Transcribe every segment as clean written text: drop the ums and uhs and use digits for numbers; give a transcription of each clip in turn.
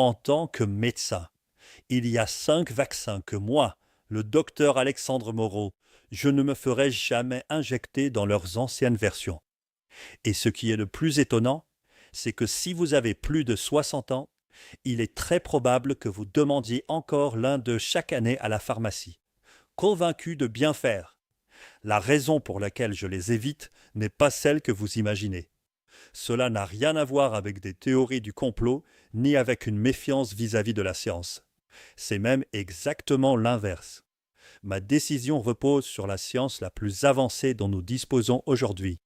En tant que médecin, il y a 5 vaccins que moi, le docteur Alexandre Moreau, je ne me ferai jamais injecter dans leurs anciennes versions. Et ce qui est le plus étonnant, c'est que si vous avez plus de 60 ans, il est très probable que vous demandiez encore l'un d'eux chaque année à la pharmacie, convaincu de bien faire. La raison pour laquelle je les évite n'est pas celle que vous imaginez. Cela n'a rien à voir avec des théories du complot, ni avec une méfiance vis-à-vis de la science. C'est même exactement l'inverse. Ma décision repose sur la science la plus avancée dont nous disposons aujourd'hui,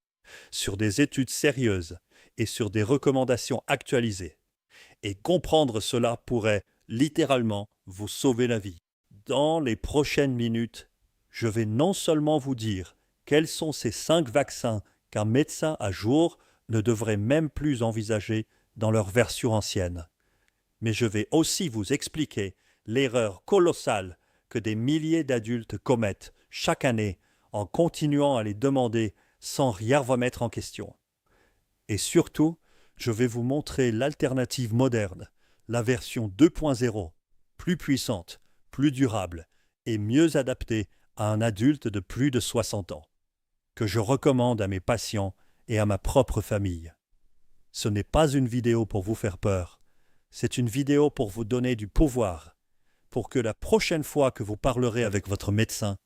sur des études sérieuses et sur des recommandations actualisées. Et comprendre cela pourrait, littéralement, vous sauver la vie. Dans les prochaines minutes, je vais non seulement vous dire quels sont ces 5 vaccins qu'un médecin à jour ne devrait même plus envisager dans leur version ancienne, mais je vais aussi vous expliquer l'erreur colossale que des milliers d'adultes commettent chaque année en continuant à les demander sans rien remettre en question. Et surtout, je vais vous montrer l'alternative moderne, la version 2.0, plus puissante, plus durable et mieux adaptée à un adulte de plus de 60 ans, que je recommande à mes patients et à ma propre famille. Ce n'est pas une vidéo pour vous faire peur, c'est une vidéo pour vous donner du pouvoir, pour que la prochaine fois que vous parlerez avec votre médecin,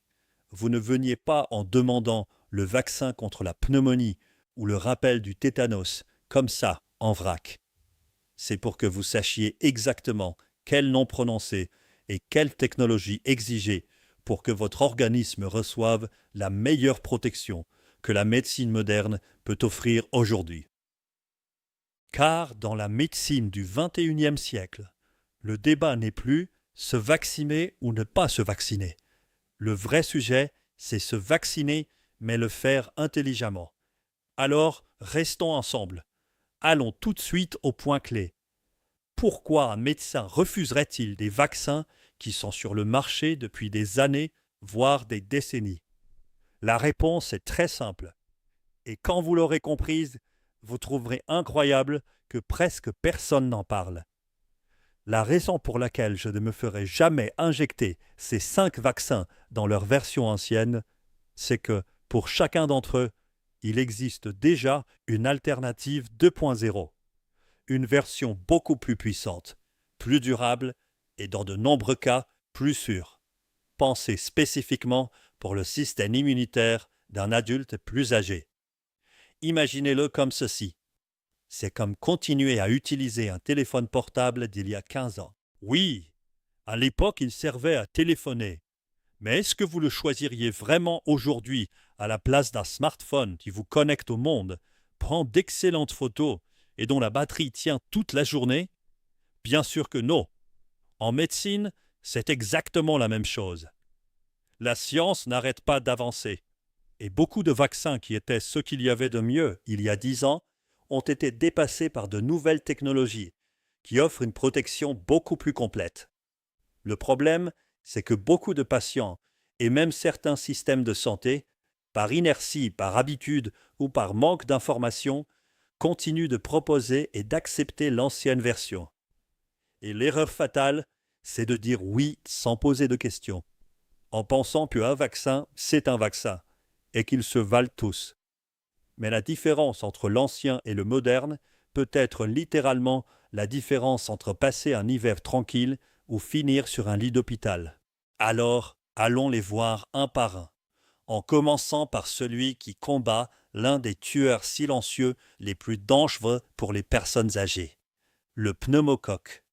vous ne veniez pas en demandant le vaccin contre la pneumonie ou le rappel du tétanos, comme ça, en vrac. C'est pour que vous sachiez exactement quel nom prononcer et quelle technologie exiger pour que votre organisme reçoive la meilleure protection que la médecine moderne peut offrir aujourd'hui. Car dans la médecine du XXIe siècle, le débat n'est plus se vacciner ou ne pas se vacciner. Le vrai sujet, c'est se vacciner, mais le faire intelligemment. Alors, restons ensemble. Allons tout de suite au point clé. Pourquoi un médecin refuserait-il des vaccins qui sont sur le marché depuis des années, voire des décennies? La réponse est très simple. Et quand vous l'aurez comprise, vous trouverez incroyable que presque personne n'en parle. La raison pour laquelle je ne me ferai jamais injecter ces 5 vaccins dans leur version ancienne, c'est que, pour chacun d'entre eux, il existe déjà une alternative 2.0, une version beaucoup plus puissante, plus durable et dans de nombreux cas plus sûre, pensée spécifiquement pour le système immunitaire d'un adulte plus âgé. Imaginez-le comme ceci. C'est comme continuer à utiliser un téléphone portable d'il y a 15 ans. Oui, à l'époque, il servait à téléphoner. Mais est-ce que vous le choisiriez vraiment aujourd'hui à la place d'un smartphone qui vous connecte au monde, prend d'excellentes photos et dont la batterie tient toute la journée? Bien sûr que non. En médecine, c'est exactement la même chose. La science n'arrête pas d'avancer. Et beaucoup de vaccins qui étaient ce qu'il y avait de mieux il y a 10 ans ont été dépassés par de nouvelles technologies qui offrent une protection beaucoup plus complète. Le problème, c'est que beaucoup de patients, et même certains systèmes de santé, par inertie, par habitude ou par manque d'information, continuent de proposer et d'accepter l'ancienne version. Et l'erreur fatale, c'est de dire oui sans poser de questions, en pensant qu'un vaccin, c'est un vaccin, et qu'ils se valent tous. Mais la différence entre l'ancien et le moderne peut être littéralement la différence entre passer un hiver tranquille ou finir sur un lit d'hôpital. Alors, allons les voir un par un, en commençant par celui qui combat l'un des tueurs silencieux les plus dangereux pour les personnes âgées, le pneumocoque.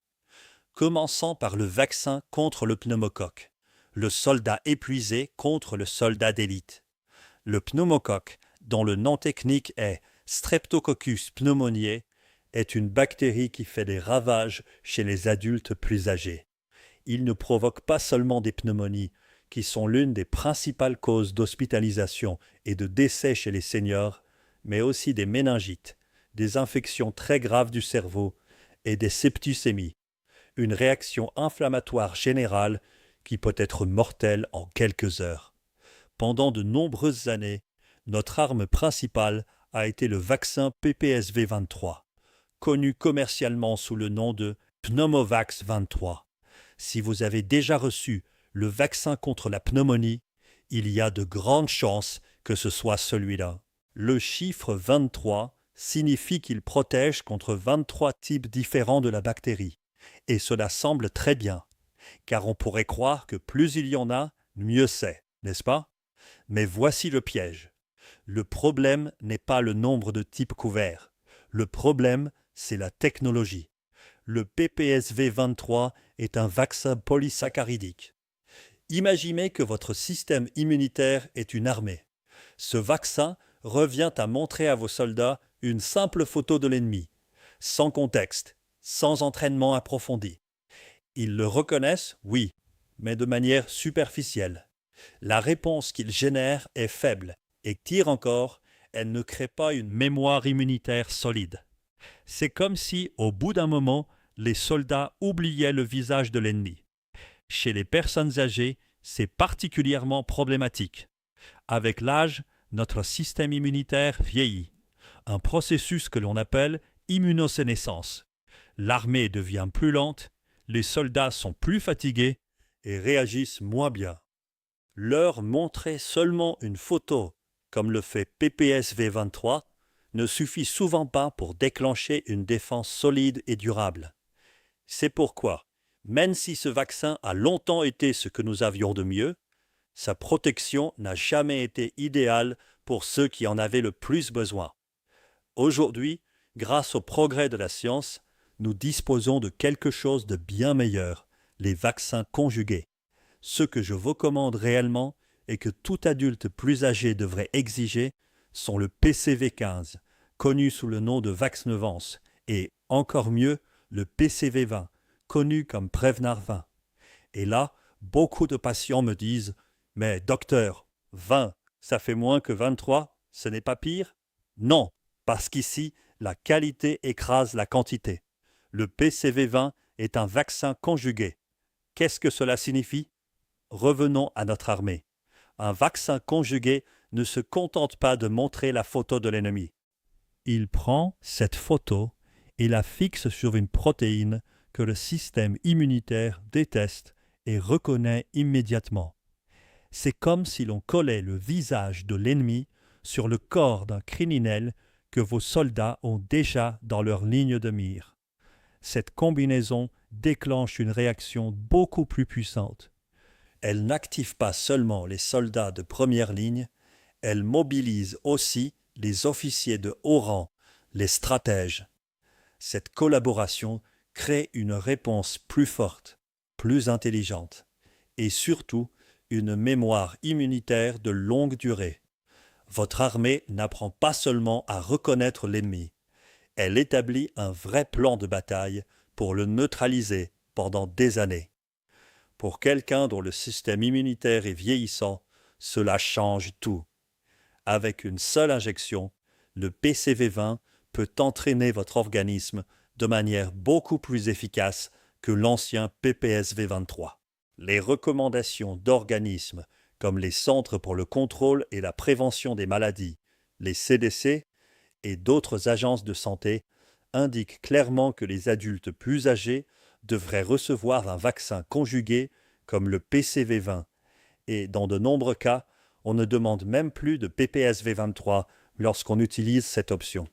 Commençons par le vaccin contre le pneumocoque, le soldat épuisé contre le soldat d'élite. Le pneumocoque, dont le nom technique est Streptococcus pneumoniae, est une bactérie qui fait des ravages chez les adultes plus âgés. Il ne provoque pas seulement des pneumonies, qui sont l'une des principales causes d'hospitalisation et de décès chez les seniors, mais aussi des méningites, des infections très graves du cerveau et des septicémies, une réaction inflammatoire générale qui peut être mortelle en quelques heures. Pendant de nombreuses années, notre arme principale a été le vaccin PPSV 23, connu commercialement sous le nom de Pneumovax 23. Si vous avez déjà reçu le vaccin contre la pneumonie, il y a de grandes chances que ce soit celui-là. Le chiffre 23 signifie qu'il protège contre 23 types différents de la bactérie. Et cela semble très bien, car on pourrait croire que plus il y en a, mieux c'est, n'est-ce pas? Mais voici le piège. Le problème n'est pas le nombre de types couverts. Le problème, c'est la technologie. Le PPSV23 est un vaccin polysaccharidique. Imaginez que votre système immunitaire est une armée. Ce vaccin revient à montrer à vos soldats une simple photo de l'ennemi, sans contexte, sans entraînement approfondi. Ils le reconnaissent, oui, mais de manière superficielle. La réponse qu'il génère est faible, et pire encore, elle ne crée pas une mémoire immunitaire solide. C'est comme si, au bout d'un moment, les soldats oubliaient le visage de l'ennemi. Chez les personnes âgées, c'est particulièrement problématique. Avec l'âge, notre système immunitaire vieillit. Un processus que l'on appelle immunosénescence. L'armée devient plus lente, les soldats sont plus fatigués et réagissent moins bien. Leur montrer seulement une photo, comme le fait PPSV23, ne suffit souvent pas pour déclencher une défense solide et durable. C'est pourquoi, même si ce vaccin a longtemps été ce que nous avions de mieux, sa protection n'a jamais été idéale pour ceux qui en avaient le plus besoin. Aujourd'hui, grâce au progrès de la science, nous disposons de quelque chose de bien meilleur, les vaccins conjugués. Ce que je vous recommande réellement et que tout adulte plus âgé devrait exiger sont le PCV15, connu sous le nom de Vaxneuvance, et, encore mieux, le PCV20, connu comme Prevnar 20. Et là, beaucoup de patients me disent « Mais docteur, 20, ça fait moins que 23, ce n'est pas pire ?» Non, parce qu'ici, la qualité écrase la quantité. Le PCV20 est un vaccin conjugué. Qu'est-ce que cela signifie? Revenons à notre armée. Un vaccin conjugué ne se contente pas de montrer la photo de l'ennemi. Il prend cette photo et la fixe sur une protéine que le système immunitaire déteste et reconnaît immédiatement. C'est comme si l'on collait le visage de l'ennemi sur le corps d'un criminel que vos soldats ont déjà dans leur ligne de mire. Cette combinaison déclenche une réaction beaucoup plus puissante. Elle n'active pas seulement les soldats de première ligne, elle mobilise aussi les officiers de haut rang, les stratèges. Cette collaboration crée une réponse plus forte, plus intelligente, et surtout une mémoire immunitaire de longue durée. Votre armée n'apprend pas seulement à reconnaître l'ennemi, elle établit un vrai plan de bataille pour le neutraliser pendant des années. Pour quelqu'un dont le système immunitaire est vieillissant, cela change tout. Avec une seule injection, le PCV20 peut entraîner votre organisme de manière beaucoup plus efficace que l'ancien PPSV23. Les recommandations d'organismes comme les Centres pour le contrôle et la prévention des maladies, les CDC et d'autres agences de santé indiquent clairement que les adultes plus âgés devraient recevoir un vaccin conjugué comme le PCV20 et dans de nombreux cas, on ne demande même plus de PPSV23 lorsqu'on utilise cette option.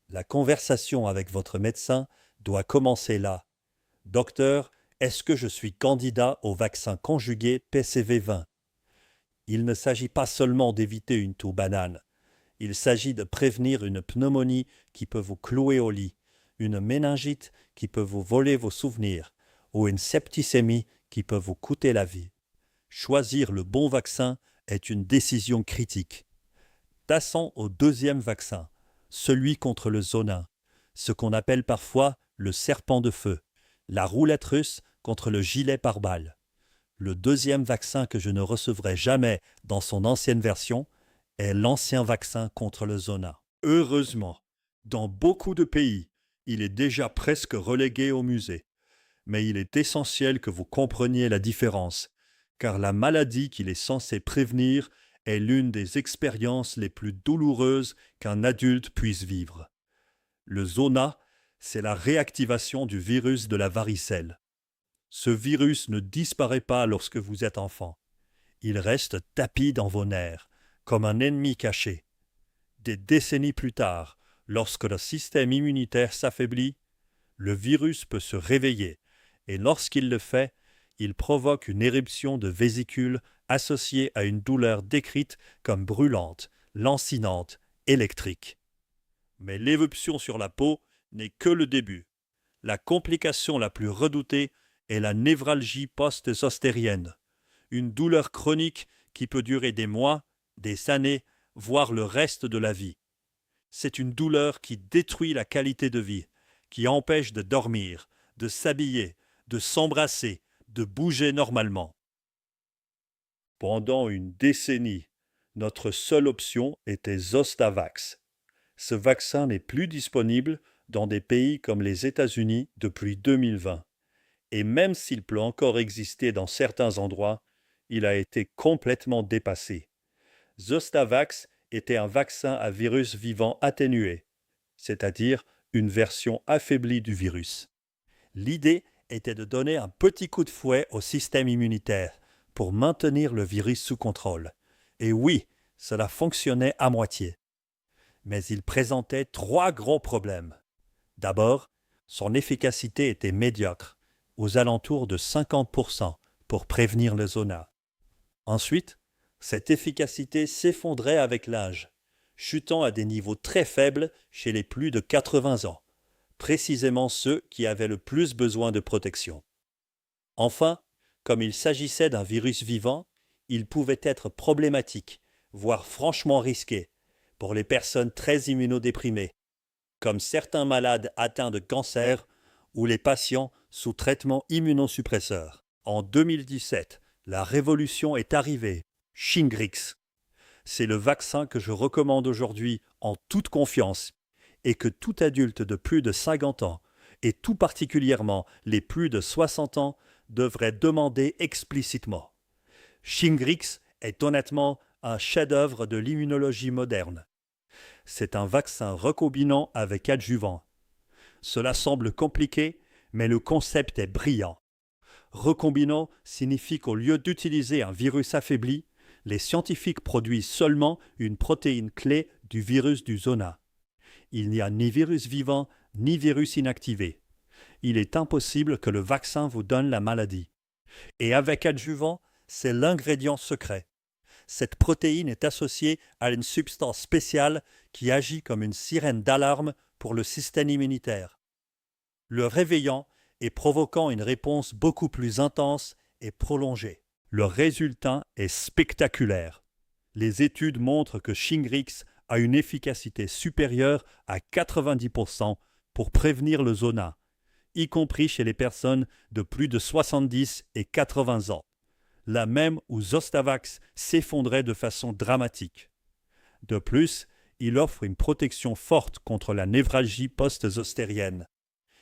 La conversation avec votre médecin doit commencer là. Docteur, est-ce que je suis candidat au vaccin conjugué PCV20? Il ne s'agit pas seulement d'éviter une toux banane. Il s'agit de prévenir une pneumonie qui peut vous clouer au lit, une méningite qui peut vous voler vos souvenirs, ou une septicémie qui peut vous coûter la vie. Choisir le bon vaccin est une décision critique. Passons au deuxième vaccin, celui contre le zona, ce qu'on appelle parfois le serpent de feu, la roulette russe contre le gilet pare-balles. Le deuxième vaccin que je ne recevrai jamais dans son ancienne version est l'ancien vaccin contre le zona. Heureusement, dans beaucoup de pays, il est déjà presque relégué au musée. Mais il est essentiel que vous compreniez la différence, car la maladie qu'il est censé prévenir est l'une des expériences les plus douloureuses qu'un adulte puisse vivre. Le zona, c'est la réactivation du virus de la varicelle. Ce virus ne disparaît pas lorsque vous êtes enfant. Il reste tapi dans vos nerfs, comme un ennemi caché. Des décennies plus tard, lorsque le système immunitaire s'affaiblit, le virus peut se réveiller, et lorsqu'il le fait, il provoque une éruption de vésicules associée à une douleur décrite comme brûlante, lancinante, électrique. Mais l'éruption sur la peau n'est que le début. La complication la plus redoutée est la névralgie post-zostérienne, une douleur chronique qui peut durer des mois, des années, voire le reste de la vie. C'est une douleur qui détruit la qualité de vie, qui empêche de dormir, de s'habiller, de s'embrasser, de bouger normalement. Pendant une décennie, notre seule option était Zostavax. Ce vaccin n'est plus disponible dans des pays comme les États-Unis depuis 2020. Et même s'il peut encore exister dans certains endroits, il a été complètement dépassé. Zostavax était un vaccin à virus vivant atténué, c'est-à-dire une version affaiblie du virus. L'idée était de donner un petit coup de fouet au système immunitaire pour maintenir le virus sous contrôle. Et oui, cela fonctionnait à moitié. Mais il présentait 3 gros problèmes. D'abord, son efficacité était médiocre, aux alentours de 50% pour prévenir le zona. Ensuite, cette efficacité s'effondrait avec l'âge, chutant à des niveaux très faibles chez les plus de 80 ans, précisément ceux qui avaient le plus besoin de protection. Enfin, comme il s'agissait d'un virus vivant, il pouvait être problématique, voire franchement risqué, pour les personnes très immunodéprimées, comme certains malades atteints de cancer ou les patients sous traitement immunosuppresseur. En 2017, la révolution est arrivée. Shingrix. C'est le vaccin que je recommande aujourd'hui en toute confiance et que tout adulte de plus de 50 ans, et tout particulièrement les plus de 60 ans, devrait demander explicitement. Shingrix est honnêtement un chef-d'œuvre de l'immunologie moderne. C'est un vaccin recombinant avec adjuvant. Cela semble compliqué, mais le concept est brillant. Recombinant signifie qu'au lieu d'utiliser un virus affaibli, les scientifiques produisent seulement une protéine clé du virus du zona. Il n'y a ni virus vivant, ni virus inactivé. Il est impossible que le vaccin vous donne la maladie. Et avec adjuvant, c'est l'ingrédient secret. Cette protéine est associée à une substance spéciale qui agit comme une sirène d'alarme pour le système immunitaire, le réveillant et provoquant une réponse beaucoup plus intense et prolongée. Le résultat est spectaculaire. Les études montrent que Shingrix a une efficacité supérieure à 90% pour prévenir le zona, y compris chez les personnes de plus de 70 et 80 ans, là même où Zostavax s'effondrait de façon dramatique. De plus, il offre une protection forte contre la névralgie post-zostérienne,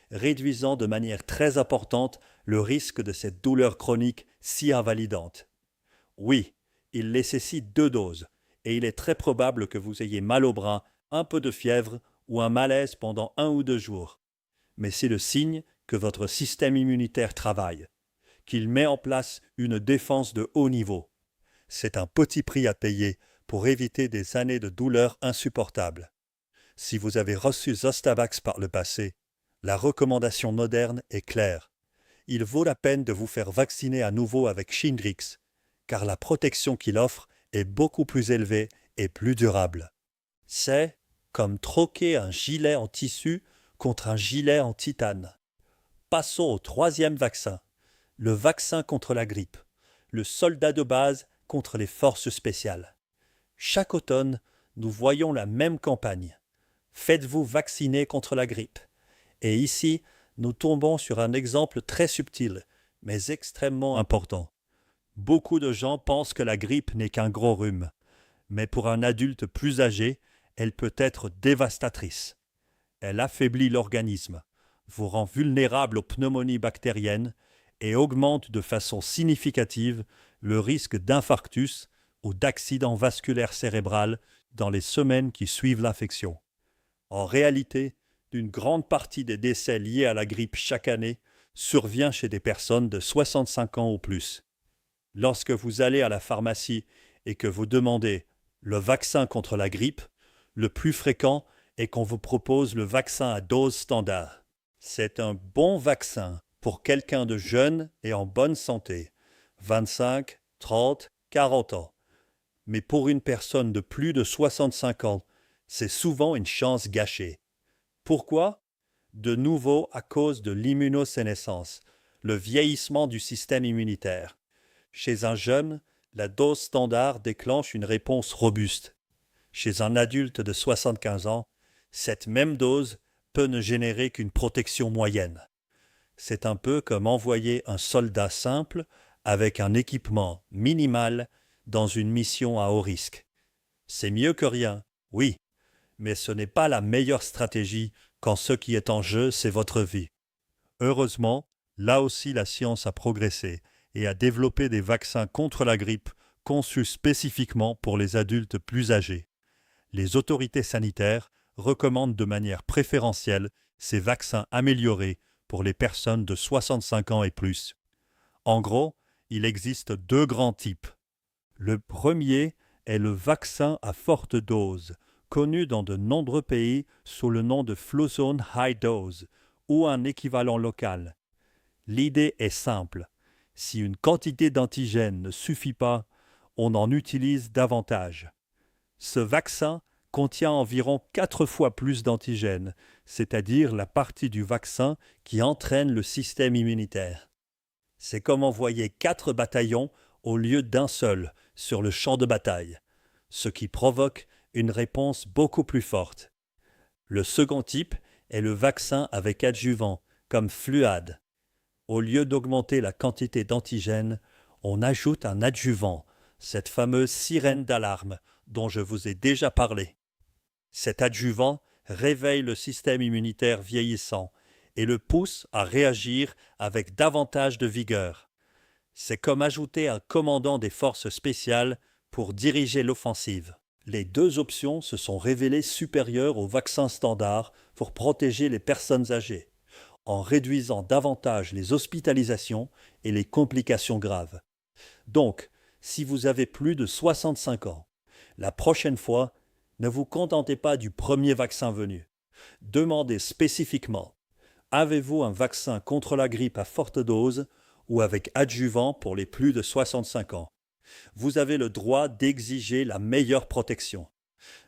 réduisant de manière très importante le risque de cette douleur chronique si invalidante. Oui, il nécessite 2 doses, et il est très probable que vous ayez mal au bras, un peu de fièvre ou un malaise pendant 1 ou 2 jours. Mais c'est le signe que votre système immunitaire travaille, qu'il met en place une défense de haut niveau. C'est un petit prix à payer pour éviter des années de douleurs insupportables. Si vous avez reçu Zostavax par le passé, la recommandation moderne est claire. Il vaut la peine de vous faire vacciner à nouveau avec Shingrix, car la protection qu'il offre est beaucoup plus élevée et plus durable. C'est comme troquer un gilet en tissu contre un gilet en titane. Passons au 3e vaccin, le vaccin contre la grippe, le soldat de base contre les forces spéciales. Chaque automne, nous voyons la même campagne. Faites-vous vacciner contre la grippe. Et ici, nous tombons sur un exemple très subtil, mais extrêmement important. Beaucoup de gens pensent que la grippe n'est qu'un gros rhume, mais pour un adulte plus âgé, elle peut être dévastatrice. Elle affaiblit l'organisme, vous rend vulnérable aux pneumonies bactériennes et augmente de façon significative le risque d'infarctus ou d'accident vasculaire cérébral dans les semaines qui suivent l'infection. En réalité, Une grande partie des décès liés à la grippe chaque année survient chez des personnes de 65 ans ou plus. Lorsque vous allez à la pharmacie et que vous demandez le vaccin contre la grippe, le plus fréquent est qu'on vous propose le vaccin à dose standard. C'est un bon vaccin pour quelqu'un de jeune et en bonne santé, 25, 30, 40 ans. Mais pour une personne de plus de 65 ans, c'est souvent une chance gâchée. Pourquoi? De nouveau à cause de l'immunosénescence, le vieillissement du système immunitaire. Chez un jeune, la dose standard déclenche une réponse robuste. Chez un adulte de 75 ans, cette même dose peut ne générer qu'une protection moyenne. C'est un peu comme envoyer un soldat simple avec un équipement minimal dans une mission à haut risque. C'est mieux que rien, oui, mais ce n'est pas la meilleure stratégie quand ce qui est en jeu, c'est votre vie. Heureusement, là aussi la science a progressé et a développé des vaccins contre la grippe conçus spécifiquement pour les adultes plus âgés. Les autorités sanitaires recommandent de manière préférentielle ces vaccins améliorés pour les personnes de 65 ans et plus. En gros, il existe deux grands types. Le premier est le vaccin à forte dose, connu dans de nombreux pays sous le nom de Fluzone High Dose ou un équivalent local. L'idée est simple. Si une quantité d'antigènes ne suffit pas, on en utilise davantage. Ce vaccin contient environ 4 fois plus d'antigènes, c'est-à-dire la partie du vaccin qui entraîne le système immunitaire. C'est comme envoyer 4 bataillons au lieu d'un seul sur le champ de bataille, ce qui provoque une réponse beaucoup plus forte. Le second type est le vaccin avec adjuvant, comme Fluad. Au lieu d'augmenter la quantité d'antigènes, on ajoute un adjuvant, cette fameuse sirène d'alarme dont je vous ai déjà parlé. Cet adjuvant réveille le système immunitaire vieillissant et le pousse à réagir avec davantage de vigueur. C'est comme ajouter un commandant des forces spéciales pour diriger l'offensive. Les deux options se sont révélées supérieures au vaccin standard pour protéger les personnes âgées, en réduisant davantage les hospitalisations et les complications graves. Donc, si vous avez plus de 65 ans, la prochaine fois, ne vous contentez pas du premier vaccin venu. Demandez spécifiquement: avez-vous un vaccin contre la grippe à forte dose ou avec adjuvant pour les plus de 65 ans? Vous avez le droit d'exiger la meilleure protection.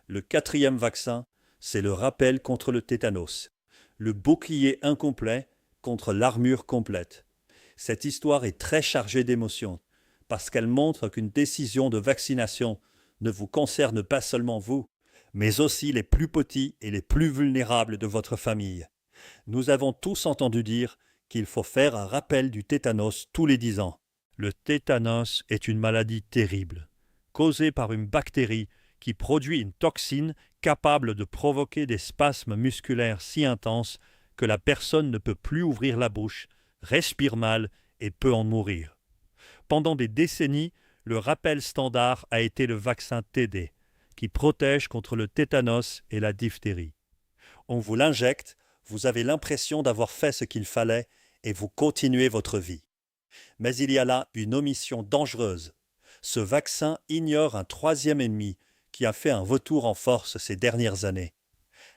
Le quatrième vaccin, c'est le rappel contre le tétanos, le bouclier incomplet contre l'armure complète. Cette histoire est très chargée d'émotions, parce qu'elle montre qu'une décision de vaccination ne vous concerne pas seulement vous, mais aussi les plus petits et les plus vulnérables de votre famille. Nous avons tous entendu dire qu'il faut faire un rappel du tétanos tous les 10 ans. Le tétanos est une maladie terrible, causée par une bactérie qui produit une toxine capable de provoquer des spasmes musculaires si intenses que la personne ne peut plus ouvrir la bouche, respire mal et peut en mourir. Pendant des décennies, le rappel standard a été le vaccin TD, qui protège contre le tétanos et la diphtérie. On vous l'injecte, vous avez l'impression d'avoir fait ce qu'il fallait et vous continuez votre vie. Mais il y a là une omission dangereuse. Ce vaccin ignore un troisième ennemi qui a fait un retour en force ces dernières années.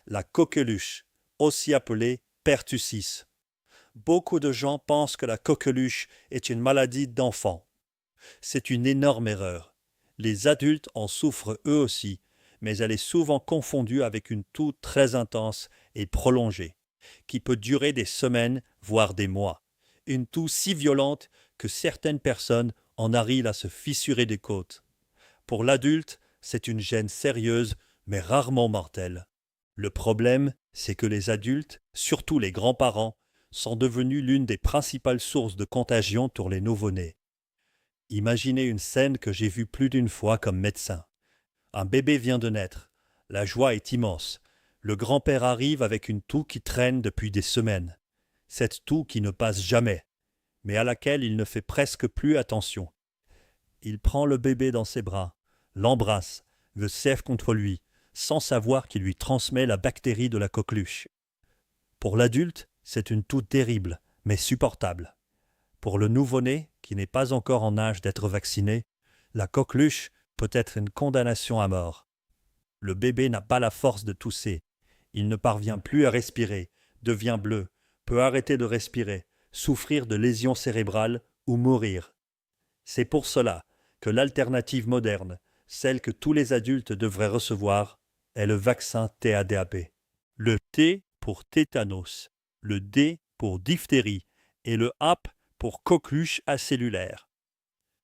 La coqueluche, aussi appelée pertussis. Beaucoup de gens pensent que la coqueluche est une maladie d'enfant. C'est une énorme erreur. Les adultes en souffrent eux aussi, mais elle est souvent confondue avec une toux très intense et prolongée, qui peut durer des semaines, voire des mois. Une toux si violente que certaines personnes en arrivent à se fissurer des côtes. Pour l'adulte, c'est une gêne sérieuse, mais rarement mortelle. Le problème, c'est que les adultes, surtout les grands-parents, sont devenus l'une des principales sources de contagion pour les nouveau-nés. Imaginez une scène que j'ai vue plus d'une fois comme médecin. Un bébé vient de naître. La joie est immense. Le grand-père arrive avec une toux qui traîne depuis des semaines. Cette toux qui ne passe jamais, mais à laquelle il ne fait presque plus attention. Il prend le bébé dans ses bras, l'embrasse, le serre contre lui, sans savoir qu'il lui transmet la bactérie de la coqueluche. Pour l'adulte, c'est une toux terrible, mais supportable. Pour le nouveau-né, qui n'est pas encore en âge d'être vacciné, la coqueluche peut être une condamnation à mort. Le bébé n'a pas la force de tousser. Il ne parvient plus à respirer, devient bleu, peut arrêter de respirer, souffrir de lésions cérébrales ou mourir. C'est pour cela que l'alternative moderne, celle que tous les adultes devraient recevoir, est le vaccin TADAP. Le T pour tétanos, le D pour diphtérie et le AP pour coqueluche acellulaire.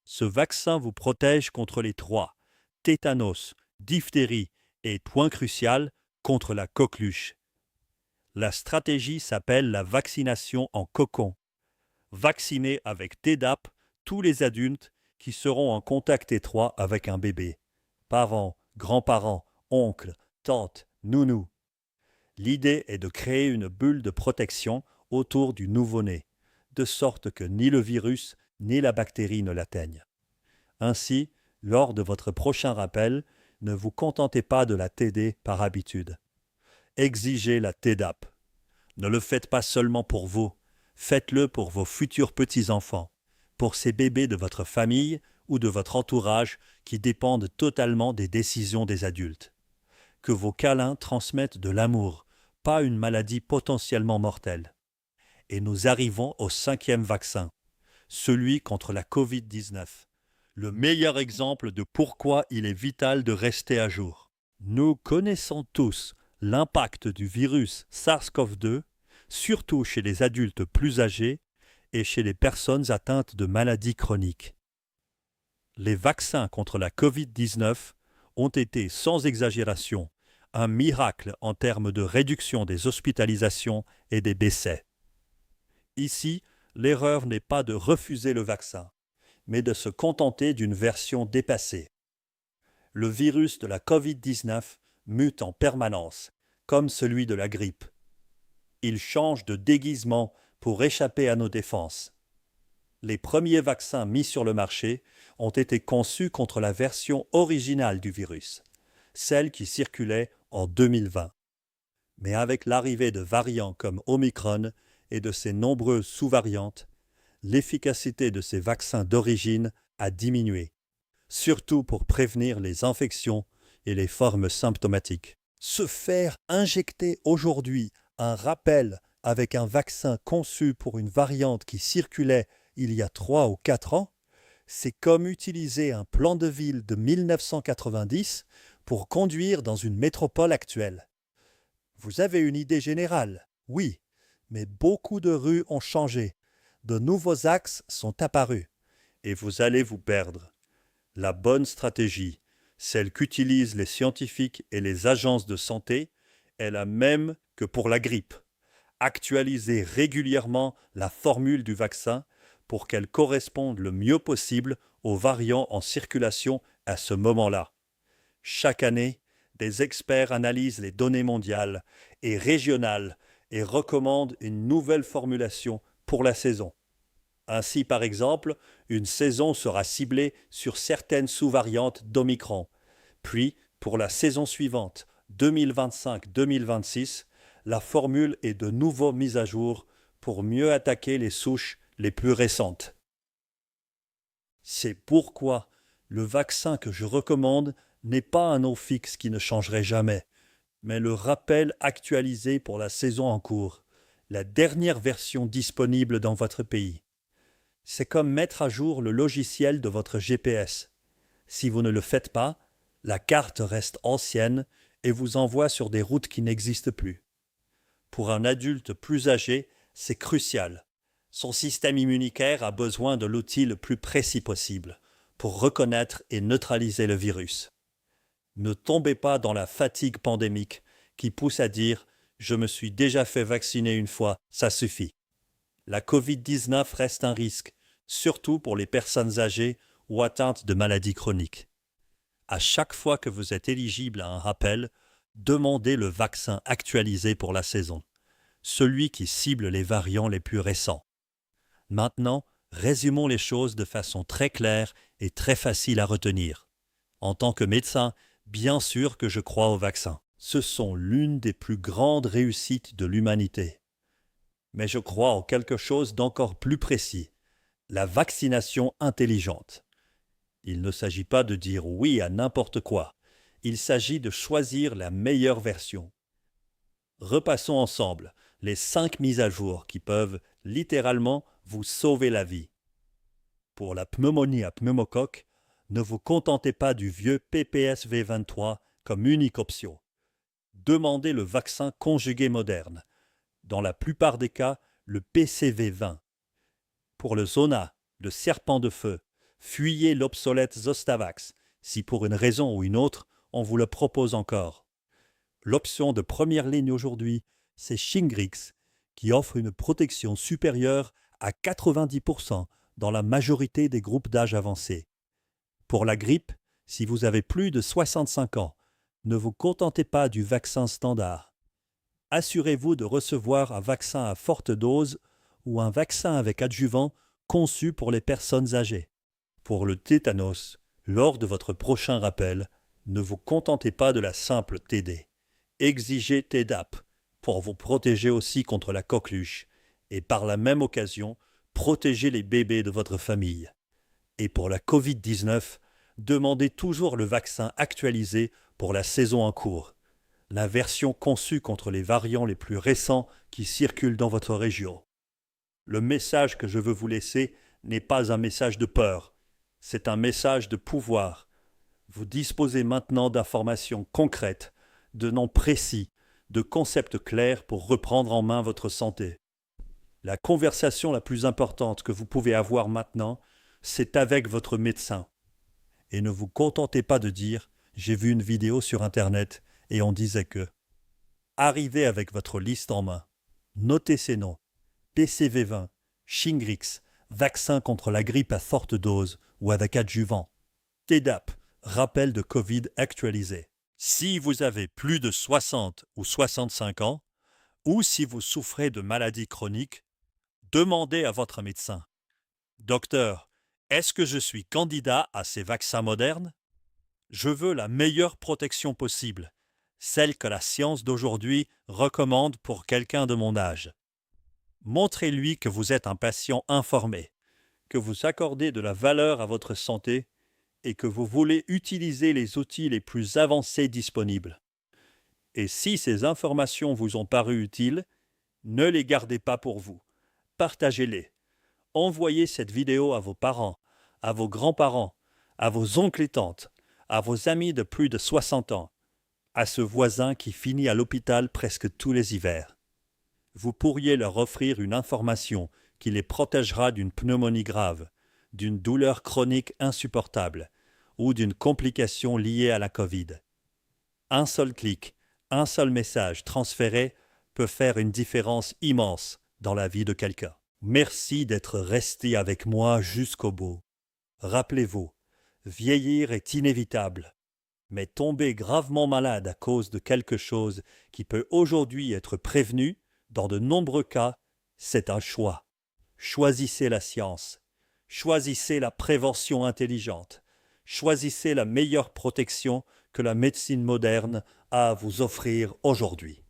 Ce vaccin vous protège contre les trois, tétanos, diphtérie et, point crucial, contre la coqueluche. La stratégie s'appelle la vaccination en cocon. Vacciner avec TDAP tous les adultes qui seront en contact étroit avec un bébé. Parents, grands-parents, oncles, tantes, nounous. L'idée est de créer une bulle de protection autour du nouveau-né, de sorte que ni le virus ni la bactérie ne l'atteignent. Ainsi, lors de votre prochain rappel, ne vous contentez pas de la TD par habitude. Exigez la TDAP. Ne le faites pas seulement pour vous, faites-le pour vos futurs petits-enfants, pour ces bébés de votre famille ou de votre entourage qui dépendent totalement des décisions des adultes. Que vos câlins transmettent de l'amour, pas une maladie potentiellement mortelle. Et nous arrivons au 5e vaccin, celui contre la Covid-19. Le meilleur exemple de pourquoi il est vital de rester à jour. Nous connaissons tous l'impact du virus SARS-CoV-2, surtout chez les adultes plus âgés et chez les personnes atteintes de maladies chroniques. Les vaccins contre la Covid-19 ont été, sans exagération, un miracle en termes de réduction des hospitalisations et des décès. Ici, l'erreur n'est pas de refuser le vaccin, mais de se contenter d'une version dépassée. Le virus de la Covid-19 mute en permanence, comme celui de la grippe. Il change de déguisement pour échapper à nos défenses. Les premiers vaccins mis sur le marché ont été conçus contre la version originale du virus, celle qui circulait en 2020. Mais avec l'arrivée de variants comme Omicron et de ses nombreuses sous-variantes, l'efficacité de ces vaccins d'origine a diminué, surtout pour prévenir les infections et les formes symptomatiques. Se faire injecter aujourd'hui un rappel avec un vaccin conçu pour une variante qui circulait il y a 3 ou 4 ans, c'est comme utiliser un plan de ville de 1990 pour conduire dans une métropole actuelle. Vous avez une idée générale, oui, mais beaucoup de rues ont changé. De nouveaux axes sont apparus et vous allez vous perdre. La bonne stratégie, celle qu'utilisent les scientifiques et les agences de santé, est la même que pour la grippe. Actualiser régulièrement la formule du vaccin pour qu'elle corresponde le mieux possible aux variants en circulation à ce moment-là. Chaque année, des experts analysent les données mondiales et régionales et recommandent une nouvelle formulation pour la saison. Ainsi, par exemple, une saison sera ciblée sur certaines sous-variantes d'Omicron. Puis, pour la saison suivante, 2025-2026, la formule est de nouveau mise à jour pour mieux attaquer les souches les plus récentes. C'est pourquoi le vaccin que je recommande n'est pas un nom fixe qui ne changerait jamais, mais le rappel actualisé pour la saison en cours, la dernière version disponible dans votre pays. C'est comme mettre à jour le logiciel de votre GPS. Si vous ne le faites pas, la carte reste ancienne et vous envoie sur des routes qui n'existent plus. Pour un adulte plus âgé, c'est crucial. Son système immunitaire a besoin de l'outil le plus précis possible pour reconnaître et neutraliser le virus. Ne tombez pas dans la fatigue pandémique qui pousse à dire « je me suis déjà fait vacciner une fois, ça suffit ». La Covid-19 reste un risque, surtout pour les personnes âgées ou atteintes de maladies chroniques. À chaque fois que vous êtes éligible à un rappel, demandez le vaccin actualisé pour la saison, celui qui cible les variants les plus récents. Maintenant, résumons les choses de façon très claire et très facile à retenir. En tant que médecin, bien sûr que je crois au vaccin. Ce sont l'une des plus grandes réussites de l'humanité. Mais je crois en quelque chose d'encore plus précis, la vaccination intelligente. Il ne s'agit pas de dire oui à n'importe quoi. Il s'agit de choisir la meilleure version. Repassons ensemble les 5 mises à jour qui peuvent littéralement vous sauver la vie. Pour la pneumonie à pneumocoque, ne vous contentez pas du vieux PPSV23 comme unique option. Demandez le vaccin conjugué moderne. Dans la plupart des cas, le PCV20. Pour le Zona, le serpent de feu, fuyez l'obsolète Zostavax, si pour une raison ou une autre, on vous le propose encore. L'option de première ligne aujourd'hui, c'est Shingrix, qui offre une protection supérieure à 90% dans la majorité des groupes d'âge avancés. Pour la grippe, si vous avez plus de 65 ans, ne vous contentez pas du vaccin standard. Assurez-vous de recevoir un vaccin à forte dose ou un vaccin avec adjuvant conçu pour les personnes âgées. Pour le tétanos, lors de votre prochain rappel, ne vous contentez pas de la simple TD. Exigez TDAP pour vous protéger aussi contre la coqueluche et par la même occasion, protéger les bébés de votre famille. Et pour la Covid-19, demandez toujours le vaccin actualisé pour la saison en cours, la version conçue contre les variants les plus récents qui circulent dans votre région. Le message que je veux vous laisser n'est pas un message de peur, c'est un message de pouvoir. Vous disposez maintenant d'informations concrètes, de noms précis, de concepts clairs pour reprendre en main votre santé. La conversation la plus importante que vous pouvez avoir maintenant, c'est avec votre médecin. Et ne vous contentez pas de dire « j'ai vu une vidéo sur Internet et on disait que ». Arrivez avec votre liste en main. Notez ces noms. PCV20, Shingrix, vaccin contre la grippe à forte dose ou avec adjuvant. TDAP, rappel de Covid actualisé. Si vous avez plus de 60 ou 65 ans, ou si vous souffrez de maladies chroniques, demandez à votre médecin. Docteur, est-ce que je suis candidat à ces vaccins modernes? Je veux la meilleure protection possible, celle que la science d'aujourd'hui recommande pour quelqu'un de mon âge. Montrez-lui que vous êtes un patient informé, que vous accordez de la valeur à votre santé et que vous voulez utiliser les outils les plus avancés disponibles. Et si ces informations vous ont paru utiles, ne les gardez pas pour vous. Partagez-les. Envoyez cette vidéo à vos parents, à vos grands-parents, à vos oncles et tantes, à vos amis de plus de 60 ans, à ce voisin qui finit à l'hôpital presque tous les hivers. Vous pourriez leur offrir une information qui les protégera d'une pneumonie grave, d'une douleur chronique insupportable ou d'une complication liée à la Covid. Un seul clic, un seul message transféré peut faire une différence immense dans la vie de quelqu'un. Merci d'être resté avec moi jusqu'au bout. Rappelez-vous, vieillir est inévitable, mais tomber gravement malade à cause de quelque chose qui peut aujourd'hui être prévenu, dans de nombreux cas, c'est un choix. Choisissez la science. Choisissez la prévention intelligente. Choisissez la meilleure protection que la médecine moderne a à vous offrir aujourd'hui.